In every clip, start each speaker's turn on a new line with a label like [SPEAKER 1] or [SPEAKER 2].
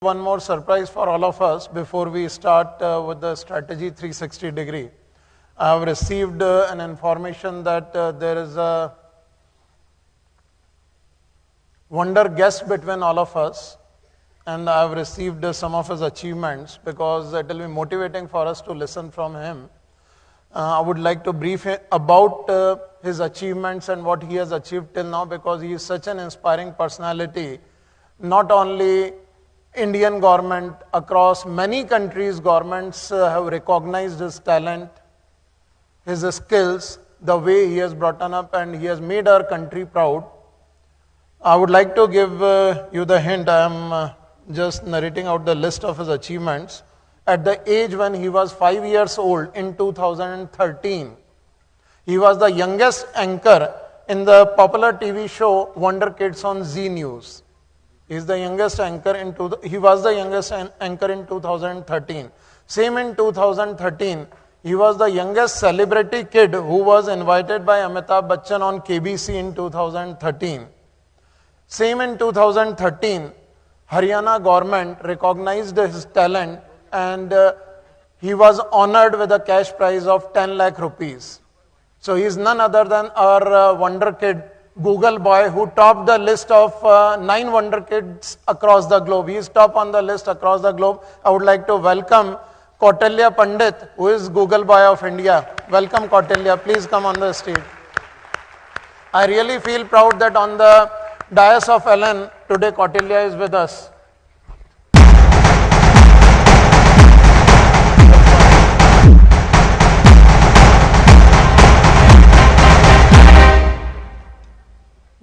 [SPEAKER 1] One more surprise for all of us before we start with the strategy 360 degree. I have received an information that there is a wonder guest between all of us, and I have received some of his achievements because it will be motivating for us to listen from him. I would like to brief him about his achievements and what he has achieved till now, because he is such an inspiring personality. Not only Indian government, across many countries, governments have recognized his talent, his skills, the way he has brought up, and he has made our country proud. I would like to give you the hint. I am just narrating out the list of his achievements. At the age when he was 5 years old in 2013, he was the youngest anchor in the popular TV show Wonder Kids on Z News. He was the youngest anchor in 2013. Same in 2013, he was the youngest celebrity kid who was invited by Amitabh Bachchan on KBC in 2013. Same in 2013, Haryana government recognized his talent and he was honored with a cash prize of 10 lakh rupees. So he is none other than our wonder kid, Google boy, who topped the list of 9 wonder kids across the globe. He is top on the list across the globe. I would like to welcome Kautilya Pandit, who is Google boy of India. Welcome, Kautilya. Please come on the stage. I really feel proud that on the dais of ALLEN, today Kautilya is with us.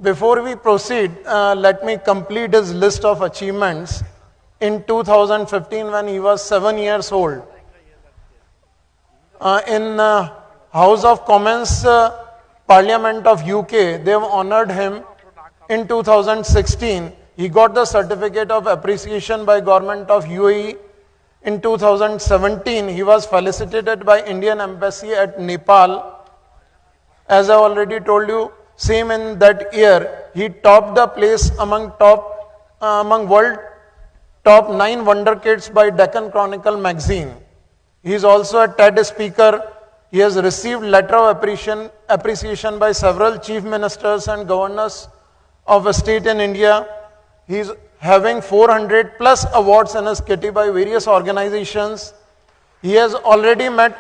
[SPEAKER 1] Before we proceed, let me complete his list of achievements. In 2015, when he was 7 years old, in House of Commons, Parliament of UK, they have honored him. In 2016, he got the certificate of appreciation by government of UAE. In 2017, he was felicitated by Indian Embassy at Nepal. As I already told you, same in that year, he topped the place among world top 9 wonder kids by Deccan Chronicle magazine. He is also a TED speaker. He has received letter of appreciation by several chief ministers and governors of a state in India. He is having 400 plus awards in his kitty by various organizations. He has already met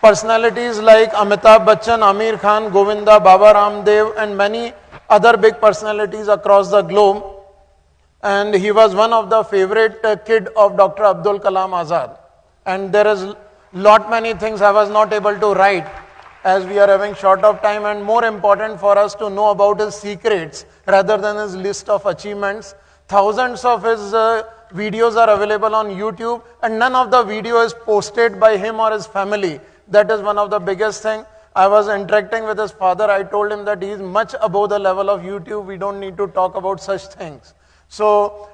[SPEAKER 1] personalities like Amitabh Bachchan, Amir Khan, Govinda, Baba Ramdev, and many other big personalities across the globe. And he was one of the favorite kid of Dr. Abdul Kalam Azad. And there is lot many things I was not able to write, as we are having short of time, and more important for us to know about his secrets rather than his list of achievements. Thousands of his videos are available on YouTube, and none of the video is posted by him or his family. That is one of the biggest thing. I was interacting with his father. I told him that he is much above the level of YouTube. We don't need to talk about such things. So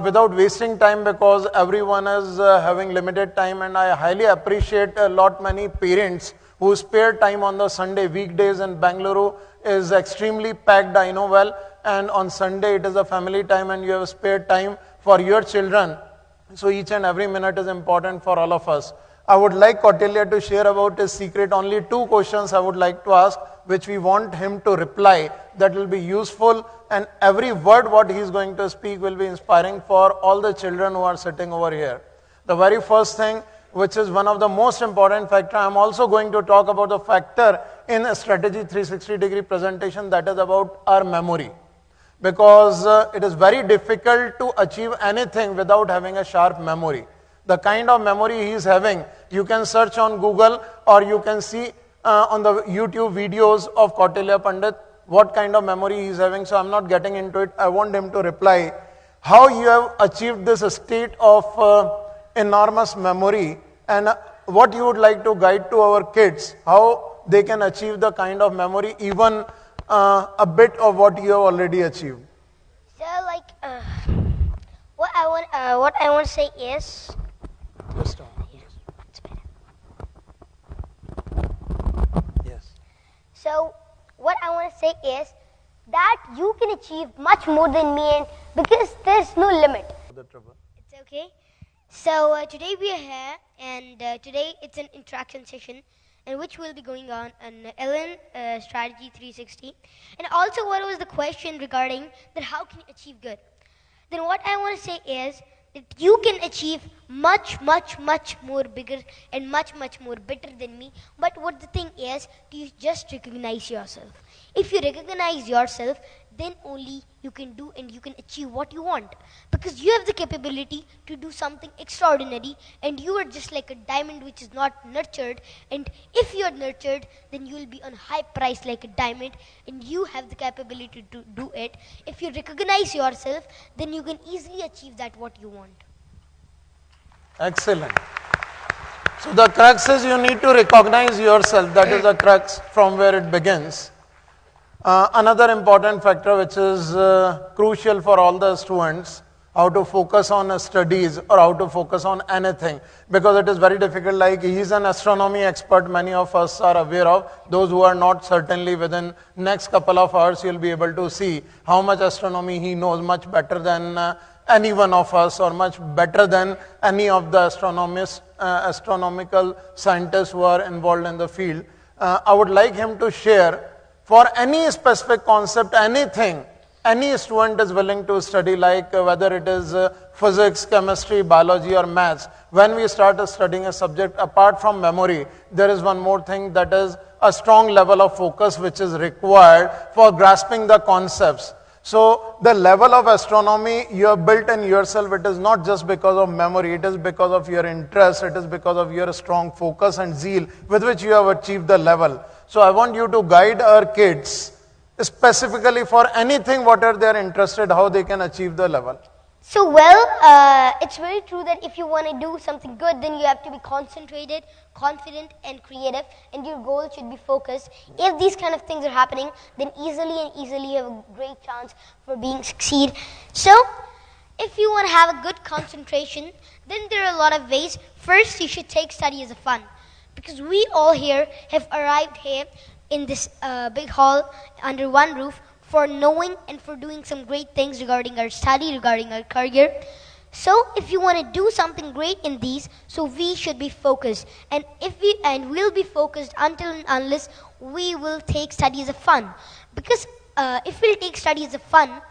[SPEAKER 1] without wasting time, because everyone is having limited time, and I highly appreciate a lot many parents who spare time on the Sunday. Weekdays in Bengaluru is extremely packed, I know well, and on Sunday it is a family time and you have spare time for your children. So each and every minute is important for all of us. I would like Kautilya to share about his secret. Only 2 questions I would like to ask, which we want him to reply. That will be useful, and every word what he is going to speak will be inspiring for all the children who are sitting over here. The very first thing, which is one of the most important factor, I am also going to talk about the factor in a strategy 360 degree presentation, that is about our memory. Because it is very difficult to achieve anything without having a sharp memory. The kind of memory he is having, you can search on Google or you can see on the YouTube videos of Kautilya Pandit what kind of memory he is having. So I am not getting into it. I want him to reply how you have achieved this state of enormous memory, and what you would like to guide to our kids, how they can achieve the kind of memory, even a bit of what you have already achieved.
[SPEAKER 2] So, what I want to say is.
[SPEAKER 1] Just stop. Yes.
[SPEAKER 2] So, what I want to say is that you can achieve much more than me, and because there's no limit. It's okay. So today we are here, and today it's an interaction session in which we'll be going on an ALLEN Strategy 360. And also, what was the question regarding that how can you achieve good? Then what I want to say is that you can achieve much more bigger and much more better than me. But what the thing is, you just recognize yourself. If you recognize yourself, then only you can do and you can achieve what you want. Because you have the capability to do something extraordinary, and you are just like a diamond which is not nurtured. And if you are nurtured, then you will be on high price like a diamond, and you have the capability to do it. If you recognize yourself, then you can easily achieve that what you want.
[SPEAKER 1] Excellent. So the crux is you need to recognize yourself. That is the crux from where it begins. Another important factor which is crucial for all the students, how to focus on studies or how to focus on anything, because it is very difficult. Like, he is an astronomy expert, many of us are aware of. Those who are not, certainly within next couple of hours you'll be able to see how much astronomy he knows, much better than any one of us, or much better than any of the astronomical scientists who are involved in the field. I would like him to share for any specific concept, anything, any student is willing to study, like whether it is physics, chemistry, biology or maths. When we start studying a subject, apart from memory, there is one more thing, that is a strong level of focus which is required for grasping the concepts. So the level of astronomy you have built in yourself, it is not just because of memory, it is because of your interest, it is because of your strong focus and zeal with which you have achieved the level. So I want you to guide our kids specifically for anything whatever they are interested, how they can achieve the level.
[SPEAKER 2] So, well, it's very true that if you want to do something good, then you have to be concentrated, confident and creative, and your goal should be focused. If these kind of things are happening, then easily you have a great chance for being succeed. So, if you want to have a good concentration, then there are a lot of ways. First, you should take study as a fun, because we all here have arrived here in this big hall under one roof for knowing and for doing some great things regarding our study, regarding our career. So if you want to do something great in these, so we should be focused. And we'll be focused until and unless we will take study as a fun. Because if we'll take study as a fun,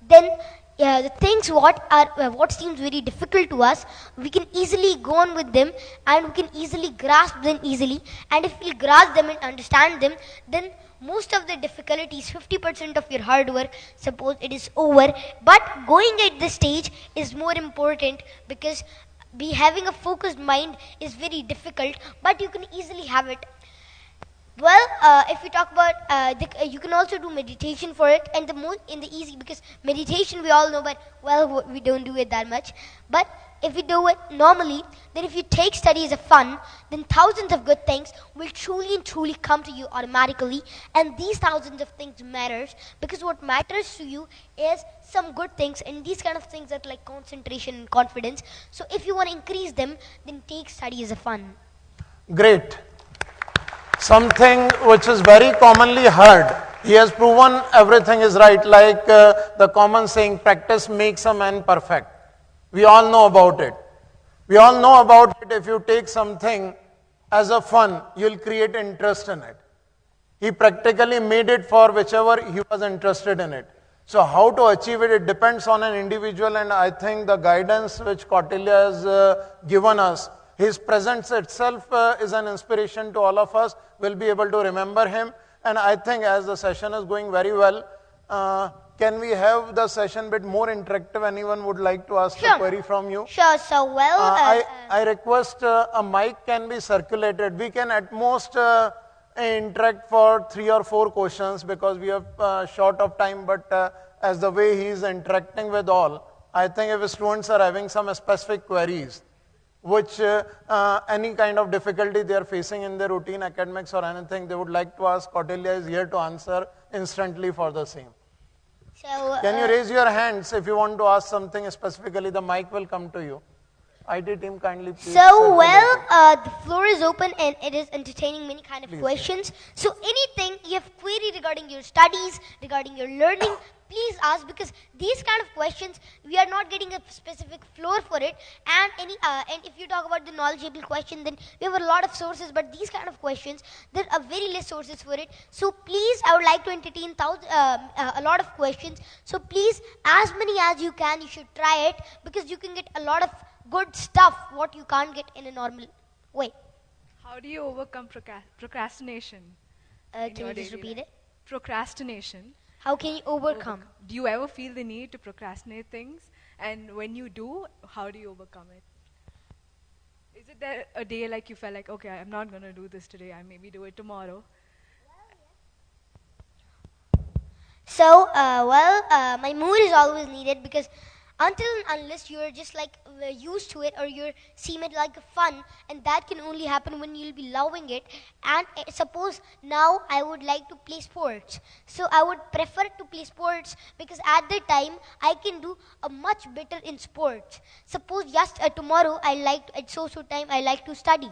[SPEAKER 2] then the things what seems very difficult to us, we can easily go on with them, and we can easily grasp them easily. And if we grasp them and understand them, then most of the difficulties, 50% of your hard work, suppose it is over. But going at this stage is more important, because having a focused mind is very difficult, but you can easily have it. Well, if we talk about, you can also do meditation for it, and easy, because meditation we all know, but well, we don't do it that much. But if we do it normally, then if you take study as a fun, then thousands of good things will truly come to you automatically. And these thousands of things matters, because what matters to you is some good things, and these kind of things are like concentration and confidence. So if you want to increase them, then take study as a fun.
[SPEAKER 1] Great. Something which is very commonly heard. He has proven everything is right, like the common saying, practice makes a man perfect. We all know about it. We all know about it. If you take something as a fun, you'll create interest in it. He practically made it for whichever he was interested in it. So how to achieve it, it depends on an individual, and I think the guidance which Kautilya has given us, his presence itself is an inspiration to all of us. We'll be able to remember him. And I think as the session is going very well, can we have the session a bit more interactive? Anyone would like to ask a query from you?
[SPEAKER 2] Sure. So, well,
[SPEAKER 1] I request a mic can be circulated. We can at most interact for 3 or 4 questions, because we have short of time, but as the way he is interacting with all, I think if students are having some specific queries, which any kind of difficulty they are facing in their routine academics or anything, they would like to ask, Kautilya is here to answer instantly for the same.
[SPEAKER 2] So,
[SPEAKER 1] can you raise your hands if you want to ask something specifically? The mic will come to you. IT team, kindly please.
[SPEAKER 2] So, well, the floor is open and it is entertaining many kind of questions. So, anything you have query regarding your studies, regarding your learning, please ask, because these kind of questions, we are not getting a specific floor for it. And and if you talk about the knowledgeable question, then we have a lot of sources, but these kind of questions, there are very less sources for it. So, please, I would like to entertain a lot of questions. So, please, as many as you can, you should try it, because you can get a lot of good stuff what you can't get in a normal way.
[SPEAKER 3] How do you overcome procrastination?
[SPEAKER 2] Can you just repeat it?
[SPEAKER 3] Procrastination.
[SPEAKER 2] How can you overcome?
[SPEAKER 3] Do you ever feel the need to procrastinate things? And when you do, how do you overcome it? Is it there a day like you felt like, okay, I'm not going to do this today, I maybe do it tomorrow?
[SPEAKER 2] So, my mood is always needed, because until and unless you're just like used to it, or you seem it like fun, and that can only happen when you'll be loving it. And suppose now I would like to play sports, so I would prefer to play sports, because at that time I can do a much better in sports. Suppose just tomorrow at so time I like to study,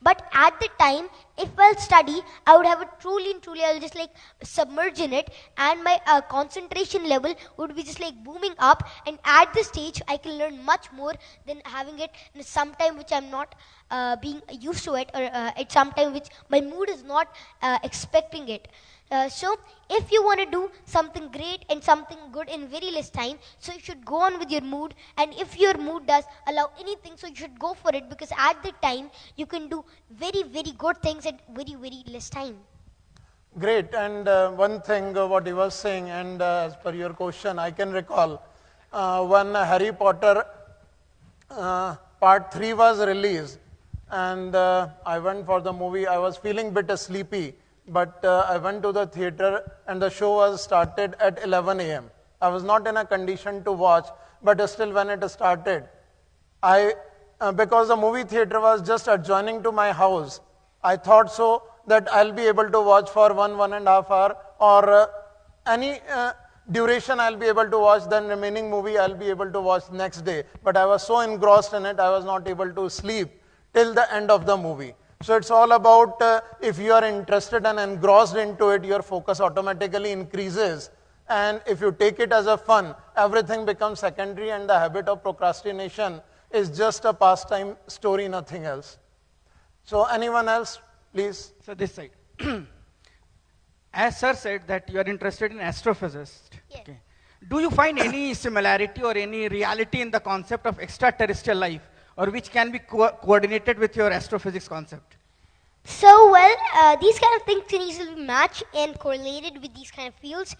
[SPEAKER 2] but at the time if I'll study, I would have a truly I'll just like submerge in it, and my concentration level would be just like booming up, and at this stage I can learn much more than having it in some time which I'm not being used to it, or at some time which my mood is not expecting it. So if you want to do something great and something good in very less time, so you should go on with your mood, and if your mood does allow anything, so you should go for it, because at that time you can do very, very good things at very, very less time.
[SPEAKER 1] Great. And one thing what he was saying, and as per your question, I can recall when Harry Potter part 3 was released, and I went for the movie. I was feeling a bit sleepy, but I went to the theater, and the show was started at 11 a.m. I was not in a condition to watch, but still when it started, because the movie theater was just adjoining to my house, I thought so that I'll be able to watch for 1.5 hour, or any duration I'll be able to watch, then remaining movie I'll be able to watch next day. But I was so engrossed in it, I was not able to sleep till the end of the movie. So it's all about if you are interested and engrossed into it, your focus automatically increases. And if you take it as a fun, everything becomes secondary, and the habit of procrastination is just a pastime story, nothing else. So anyone else, please?
[SPEAKER 4] So this side. As Sir said that you are interested in astrophysics.
[SPEAKER 2] Yes.
[SPEAKER 4] Okay. Do you find any similarity or any reality in the concept of extraterrestrial life, or which can be coordinated with your astrophysics concept?
[SPEAKER 2] So, well, these kind of things can easily be matched and correlated with these kind of fields.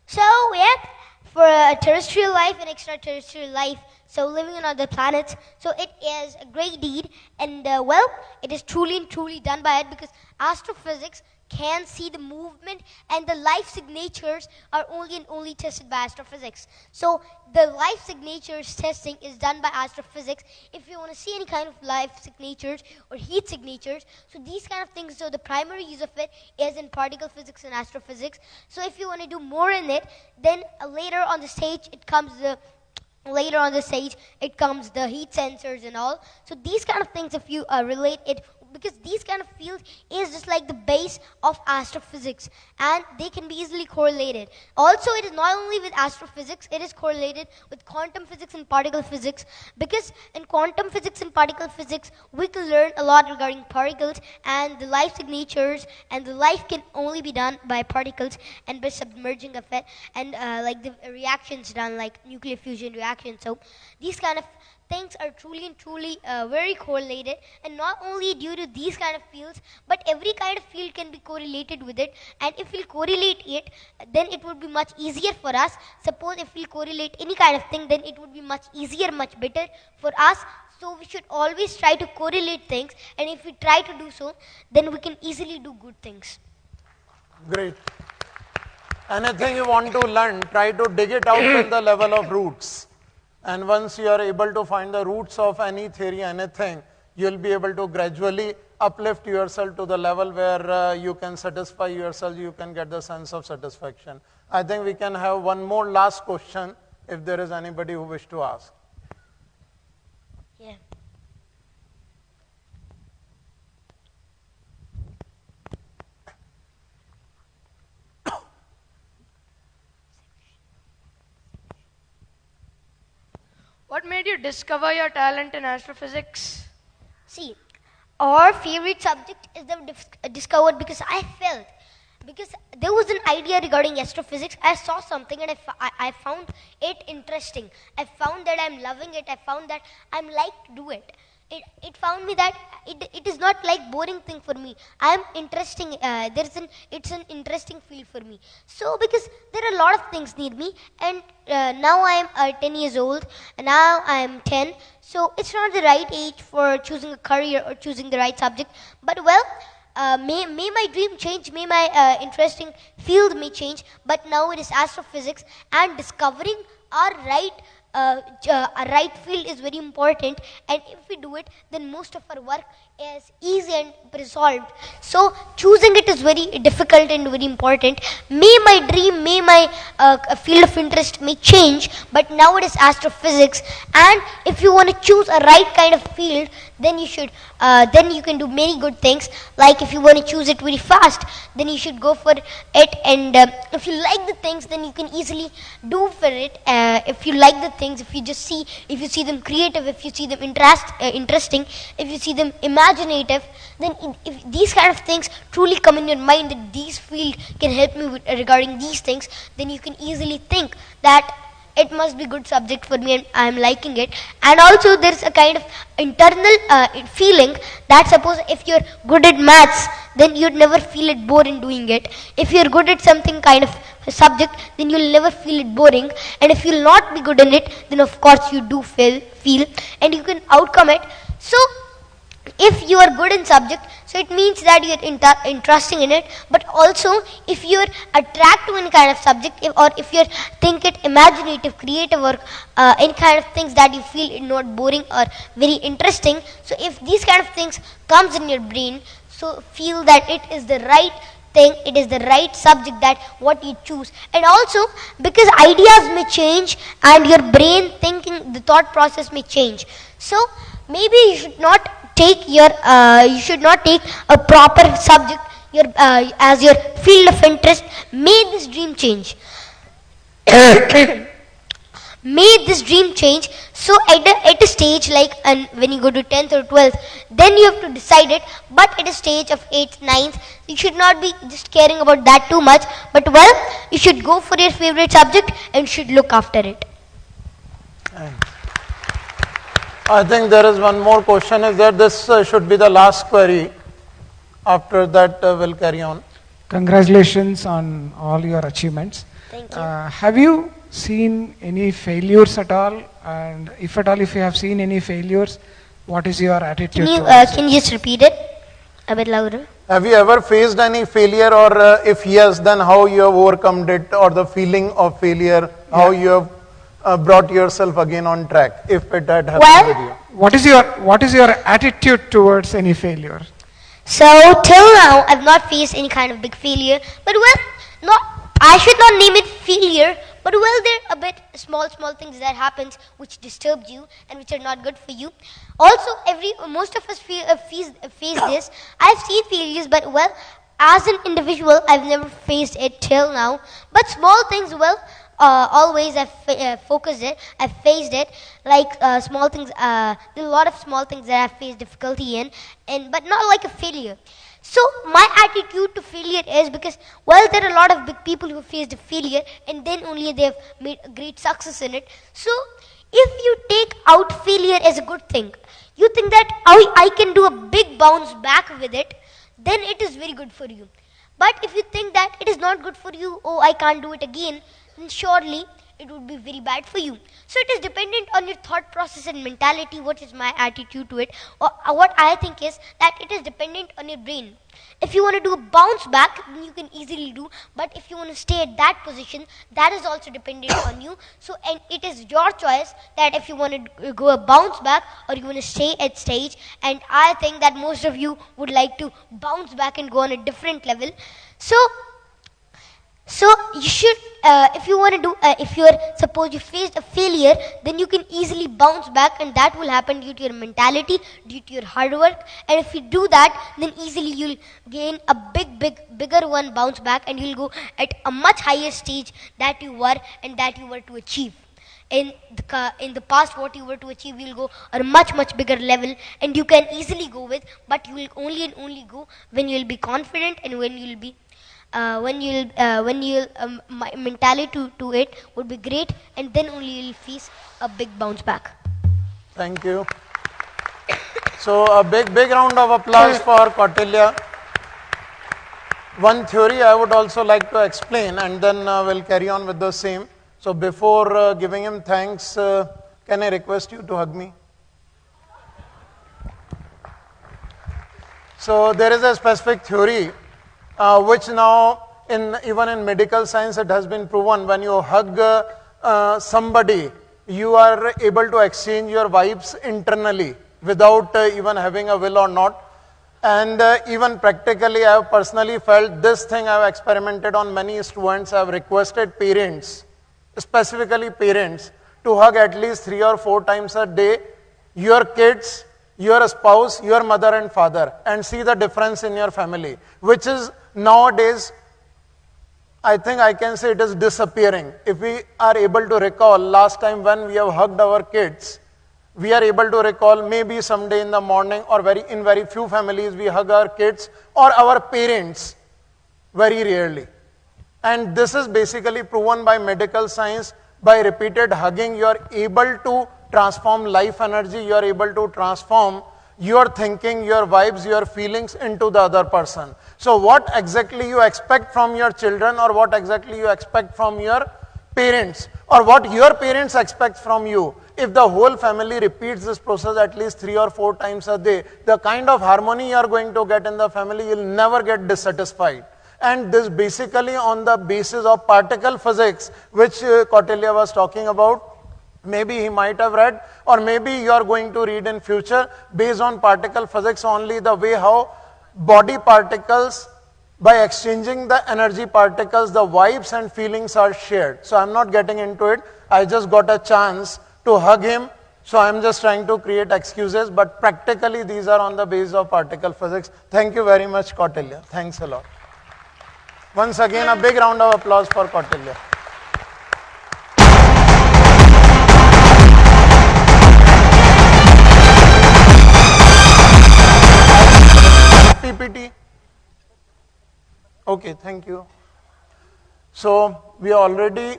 [SPEAKER 2] So, yeah, for terrestrial life and extraterrestrial life, so living on other planets, so it is a great deed, and well, it is truly and truly done by it, because astrophysics can see the movement, and the life signatures are only and only tested by astrophysics. So the life signatures testing is done by astrophysics. If you want to see any kind of life signatures or heat signatures, so these kind of things, so the primary use of it is in particle physics and astrophysics. So if you want to do more in it, then later on the stage it comes the heat sensors and all. So these kind of things, if you relate it, because these kind of fields is just like the base of astrophysics, and they can be easily correlated. Also, it is not only with astrophysics, it is correlated with quantum physics and particle physics, because in quantum physics and particle physics, we can learn a lot regarding particles, and the life signatures, and the life can only be done by particles and by submerging of it, and like the reactions done like nuclear fusion reactions. So these kind of things are truly and truly very correlated, and not only due to these kind of fields, but every kind of field can be correlated with it. And if we correlate it, then it would be much easier for us. Suppose if we correlate any kind of thing, then it would be much easier, much better for us. So we should always try to correlate things, and if we try to do so, then we can easily do good things.
[SPEAKER 1] Great. Anything you want to learn, try to dig it out till the level of roots. And once you are able to find the roots of any theory, anything, you'll be able to gradually uplift yourself to the level where you can satisfy yourself, you can get the sense of satisfaction. I think we can have one more last question if there is anybody who wish to ask.
[SPEAKER 2] Yeah.
[SPEAKER 5] What made you discover your talent in astrophysics?
[SPEAKER 2] See, our favorite subject is discovered because I felt, because there was an idea regarding astrophysics. I saw something and I found it interesting. I found that I'm loving it. I found that I'm like to do it. It found me that it is not like boring thing for me. I am interesting. It's an interesting field for me. So because there are a lot of things need me, and now I am 10 years old, and now I am 10. So it's not the right age for choosing a career or choosing the right subject. But well, may my dream change, may my interesting field may change. But now it is astrophysics, and discovering our right field is very important, and if we do it, then most of our work is easy and resolved. So choosing it is very difficult and very important. May my dream, may my field of interest may change, but now it is astrophysics. And if you want to choose a right kind of field, then you should then you can do many good things. Like if you want to choose it very fast, then you should go for it. And if you like the things, then you can easily do for it. If you like the things, if you see them creative, if you see them interesting, if you see them imaginative, then if these kind of things truly come in your mind, that these field can help me with, regarding these things, then you can easily think that it must be good subject for me and I am liking it. And also there's a kind of internal feeling that suppose if you're good at maths, then you'd never feel it boring doing it. If you're good at something kind of subject, then you'll never feel it boring. And if you'll not be good in it, then of course you do feel and you can outcome it. So if you are good in subject, so it means that you're interesting in it. But also if you're attracted to any kind of subject, or if you think it imaginative, creative, or any kind of things that you feel it not boring or very interesting, so if these kind of things comes in your brain, so feel that it is the right thing, it is the right subject that what you choose. And also because ideas may change and your brain thinking, the thought process may change. So maybe you should not take a proper subject as your field of interest. May this dream change. May this dream change. So at a stage like, and when you go to 10th or 12th, then you have to decide it. But at a stage of 8th, 9th, you should not be just caring about that too much. But well, you should go for your favorite subject and should look after it.
[SPEAKER 1] I think there is one more question. Is there? This should be the last query. After that, we'll carry on.
[SPEAKER 6] Congratulations on all your achievements.
[SPEAKER 2] Thank you.
[SPEAKER 6] Have you seen any failures at all? And if at all, if you have seen any failures, what is your attitude towards
[SPEAKER 2] Can you just repeat it a bit louder?
[SPEAKER 1] Have you ever faced any failure, or if yes, then how you have overcome it, or the feeling of failure, how you have brought yourself again on track, if it had happened with you?
[SPEAKER 6] What is your attitude towards any failure?
[SPEAKER 2] So till now, I've not faced any kind of big failure. But well, I should not name it failure. But well, there are a bit small things that happens which disturbed you and which are not good for you. Also, most of us face this. I've seen failures, but well, as an individual, I've never faced it till now. But small things, well, always I've focused it, I've faced it, like small things, there are a lot of small things that I've faced difficulty in, but not like a failure. So my attitude to failure is, because well, there are a lot of big people who faced a failure and then only they have made a great success in it. So if you take out failure as a good thing, you think that I can do a big bounce back with it, then it is very good for you. But if you think that it is not good for you, oh, I can't do it again, then surely it would be very bad for you. So it is dependent on your thought process and mentality. What is my attitude to it? Or what I think is that it is dependent on your brain. If you want to do a bounce back, then you can easily do. But if you want to stay at that position, that is also dependent on you. So, and it is your choice that if you want to go a bounce back or you want to stay at stage. And I think that most of you would like to bounce back and go on a different level. So you should, if you want to do, suppose you faced a failure, then you can easily bounce back, and that will happen due to your mentality, due to your hard work. And if you do that, then easily you'll gain a bigger one bounce back, and you'll go at a much higher stage that you were and that you were to achieve. in the past what you were to achieve, you'll go on a much bigger level, and you can easily go with, but you will only and only go when you'll be confident, and when you'll be mentality to it would be great, and then only you'll face a big bounce back.
[SPEAKER 1] Thank you. So a big round of applause for Kautilya. One theory I would also like to explain, and then we'll carry on with the same. So before giving him thanks, can I request you to hug me? So there is a specific theory which now even in medical science it has been proven, when you hug somebody, you are able to exchange your vibes internally without even having a will or not. And even practically, I have personally felt this thing. I have experimented on many students. I have requested parents, specifically parents, to hug at least 3 or 4 times a day your kids, your spouse, your mother and father, and see the difference in your family, which is nowadays, I think I can say it is disappearing. If we are able to recall last time when we have hugged our kids, we are able to recall maybe someday in the morning, or in very few families we hug our kids or our parents very rarely. And this is basically proven by medical science. By repeated hugging, you are able to transform life energy, you are able to transform your thinking, your vibes, your feelings into the other person. So what exactly you expect from your children, or what exactly you expect from your parents, or what your parents expect from you, if the whole family repeats this process at least 3 or 4 times a day, the kind of harmony you are going to get in the family, you will never get dissatisfied. And this basically on the basis of particle physics, which Kautilya was talking about. Maybe he might have read, or maybe you are going to read in future, based on particle physics only, the way how body particles, by exchanging the energy particles, the vibes and feelings are shared. So I'm not getting into it. I just got a chance to hug him, so I'm just trying to create excuses, but practically these are on the basis of particle physics. Thank you very much, Kautilya. Thanks a lot. Once again, a big round of applause for Kautilya. PPT. Okay, thank you. So we already.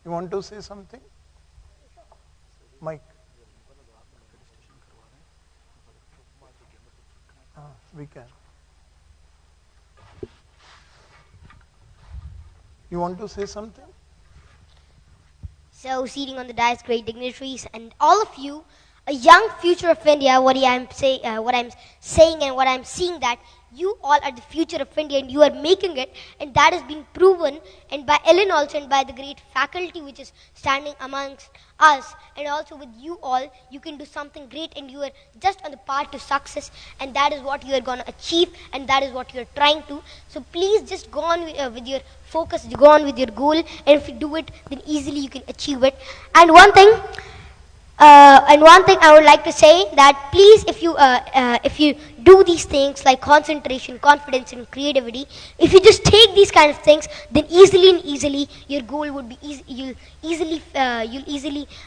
[SPEAKER 1] You want to say something? Mike. We can. You want to say something?
[SPEAKER 2] So, seating on the dais, great dignitaries, and all of you, a young future of India. What I'm saying and what I'm seeing, that you all are the future of India, and you are making it, and that has been proven, and by ALLEN also, and by the great faculty which is standing amongst us, and also with you all, you can do something great, and you are just on the path to success, and that is what you are going to achieve, and that is what you are trying to. So please just go on with your focus, go on with your goal, and if you do it, then easily you can achieve it. And one thing I would like to say, that please, if you do these things like concentration, confidence, and creativity, if you just take these kind of things, then easily your goal would be easy. You'll easily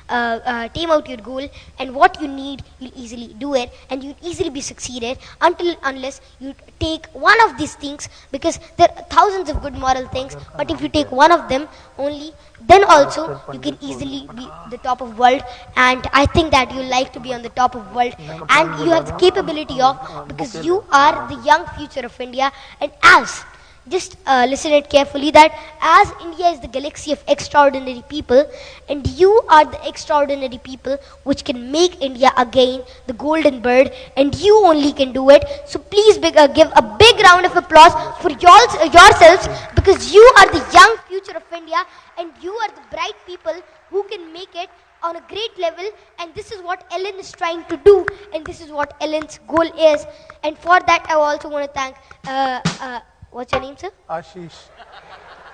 [SPEAKER 2] tame out your goal, and what you need, you'll easily do it, and you'll easily be succeeded unless you take one of these things, because there are thousands of good moral things, but if you take one of them only, then also you can easily be the top of world. And I think that you like to be on the top of world, and you have the capability of, because you are the young future of India. And as just listen it carefully, that as India is the galaxy of extraordinary people, and you are the extraordinary people which can make India again the golden bird, and you only can do it. So please give a big round of applause for yourselves, because you are the young future of India, and you are the bright people who can make it on a great level. And this is what ALLEN is trying to do, and this is what ALLEN's goal is. And for that, I also want to thank what's your name, sir?
[SPEAKER 1] Ashish.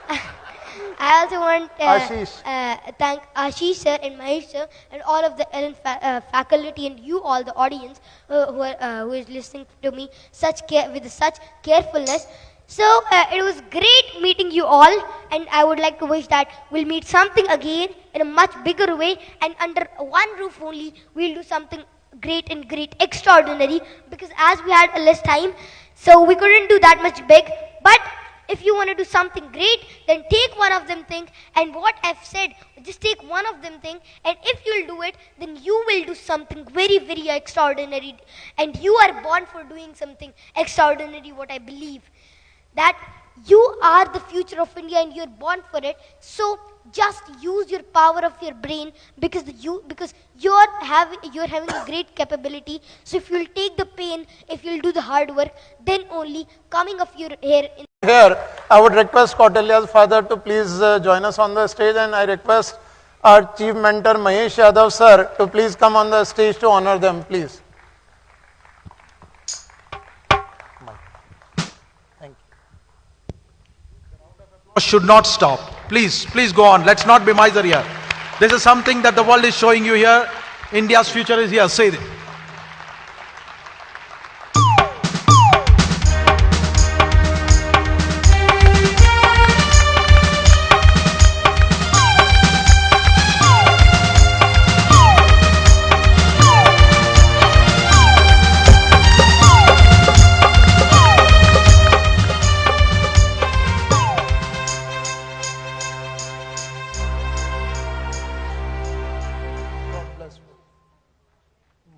[SPEAKER 2] I also want
[SPEAKER 1] Ashish.
[SPEAKER 2] Thank Ashish sir and Mahesh sir and all of the ALLEN faculty, and you all, the audience who is listening to me with such carefulness. So it was great meeting you all, and I would like to wish that we'll meet something again in a much bigger way, and under one roof only we'll do something great and great extraordinary, because as we had a less time, so we couldn't do that much big. But if you want to do something great, then take one of them thing, and what I've said, just take one of them thing, and if you'll do it, then you will do something very, very extraordinary, and you are born for doing something extraordinary, what I believe. That you are the future of India and you're born for it. So just use your power of your brain, because you're having a great capability. So if you'll take the pain, if you'll do the hard work, then only coming of your hair in
[SPEAKER 1] Here, I would request Kautilya's father to please join us on the stage, and I request our chief mentor Mahesh Yadav sir to please come on the stage to honor them, please.
[SPEAKER 7] Should not stop. Please go on. Let's not be miser here. This is something that the world is showing you here. India's future is here. Say it.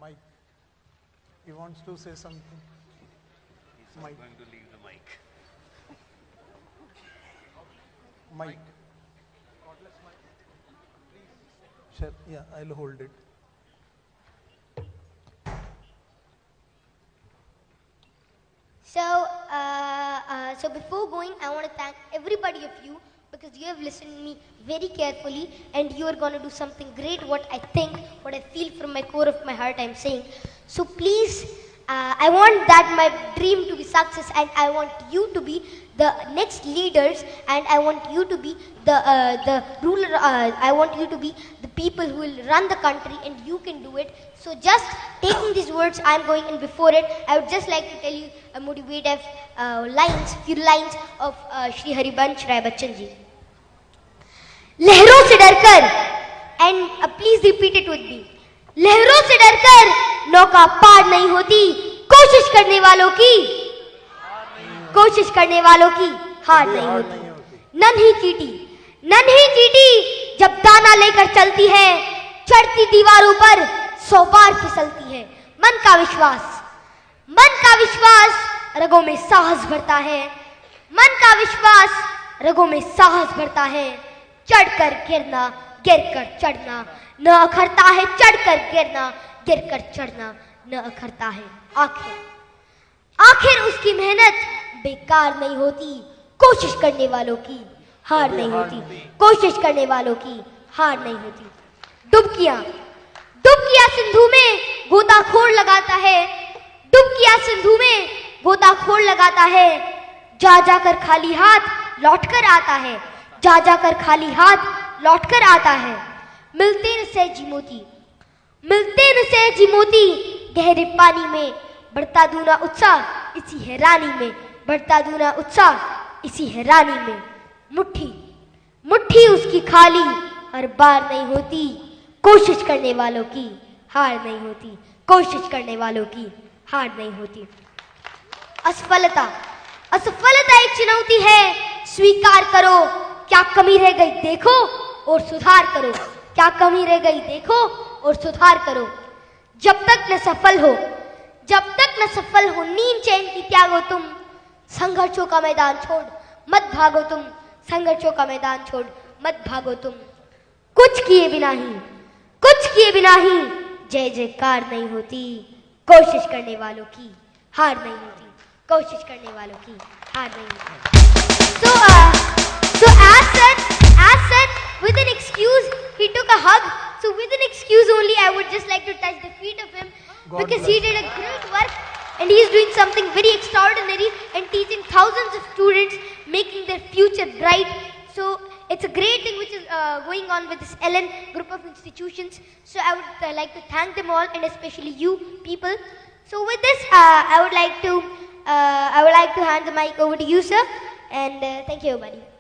[SPEAKER 1] Mike, he wants to say something.
[SPEAKER 8] He's not going to leave the mic.
[SPEAKER 1] Mike. Sure, yeah, I'll hold it.
[SPEAKER 2] So before going, I want to thank everybody of you, because you have listened to me very carefully, and you are going to do something great, what I think, what I feel from my core of my heart I'm saying. So please, I want that my dream to be success, and I want you to be the next leaders, and I want you to be the ruler, I want you to be the people who will run the country, and you can do it. So just taking these words, I'm going in before it, I would just like to tell you a motivative few lines of Shri Haribansh Rai Bachchan ji. लहरों से डरकर, and please repeat it with me. लहरों से डरकर नौका पार नहीं होती, कोशिश करने वालों की हार नहीं होती. नन्ही चींटी जब दाना लेकर चलती है, चढ़ती दीवारों पर 100 बार फिसलती है. मन का विश्वास रगों में साहस भरता है. मन का विश्वास रगों में साहस भरता है. चढ़कर गिरना, गिरकर चढ़ना न अखरता है. चढ़कर गिरना, गिरकर चढ़ना न अखरता है. आखिर उसकी मेहनत बेकार नहीं होती, कोशिश करने वालों की हार नहीं होती. कोशिश करने वालों की हार नहीं होती. डुबकियां सिंधु में गोताखोर लगाता है. डुबकियां सिंधु में गोताखोर लगाता है. जा जाकर खाली हाथ लौटकर आता है. जा जाकर खाली हाथ लौटकर आता है. मिलते न सहजी मोती गहरे पानी में, बढ़ता दूना उत्साह इसी हैरानी में. बढ़ता दूना उत्साह इसी हैरानी में. मुट्ठी उसकी खाली हर बार नहीं होती, कोशिश करने वालों की हार नहीं होती. कोशिश करने वालों की हार नहीं होती. असफलता एक चुनौती है, स्वीकार करो. क्या कमी रह गई देखो और सुधार करो. क्या कमी रह गई देखो और सुधार करो. जब तक न सफल हो नींद चैन की त्यागो तुम. संघर्षों का मैदान छोड़ मत भागो तुम. संघर्षों का मैदान छोड़ मत भागो तुम. कुछ किए बिना ही जय जयकार नहीं होती. कोशिश करने वालों की हार नहीं होती. कोशिश करने वालों की हार नहीं होती. So as said, with an excuse, he took a hug. So with an excuse only, I would just like to touch the feet of him, because he did a great work, and he is doing something very extraordinary and teaching thousands of students, making their future bright. So it's a great thing which is going on with this ALLEN group of institutions. So I would like to thank them all, and especially you people. So with this, I would like to I would like to hand the mic over to you, sir. And thank you, everybody.